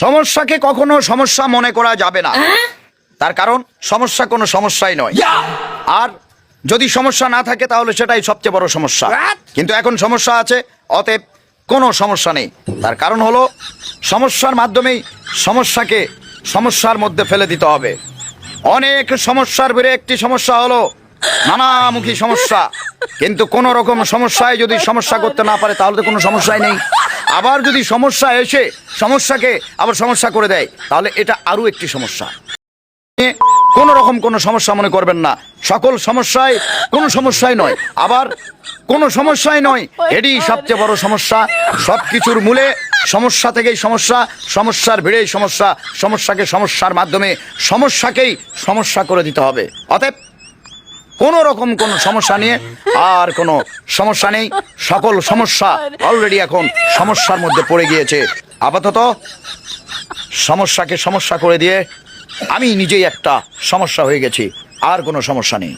সমস্যাকে কখনো সমস্যা মনে করা যাবে না, তার কারণ সমস্যা কোনো সমস্যাই নয়। আর যদি সমস্যা না থাকে তাহলে সেটাই সবচেয়ে বড় সমস্যা। কিন্তু এখন সমস্যা আছে, অতএব কোনো সমস্যা নেই। তার কারণ হলো সমস্যার মাধ্যমেই সমস্যাকে সমস্যার মধ্যে ফেলে দিতে হবে। অনেক সমস্যার ভিড়ে একটি সমস্যা হলো নানামুখী সমস্যা। কিন্তু কোন রকম সমস্যায় যদি সমস্যা করতে না পারে তাহলে তো কোনো সমস্যাই নেই। আবার যদি সমস্যা এসে সমস্যাকে আবার সমস্যা করে দেয় তাহলে এটা আরো একটি সমস্যা। কোন রকম কোনো সমস্যা মনে করবেন না। সকল সমস্যায় কোনো সমস্যাই নয়, আবার কোনো সমস্যাই নয়, এটি সবচেয়ে বড় সমস্যা। সবকিছুর মূলে সমস্যা থেকেই সমস্যা, সমস্যার ভিড়েই সমস্যা। সমস্যাকে সমস্যার মাধ্যমে সমস্যাকেই সমস্যা করে দিতে হবে। অতএব কোনো রকম কোনো সমস্যা নিয়ে আর কোনো সমস্যা নেই। সকল সমস্যা অলরেডি এখন সমস্যার মধ্যে পড়ে গিয়েছে। আপাতত সমস্যাকে সমস্যা করে দিয়ে আমি নিজেই একটা সমস্যা হয়ে গেছি, আর কোনো সমস্যা নেই।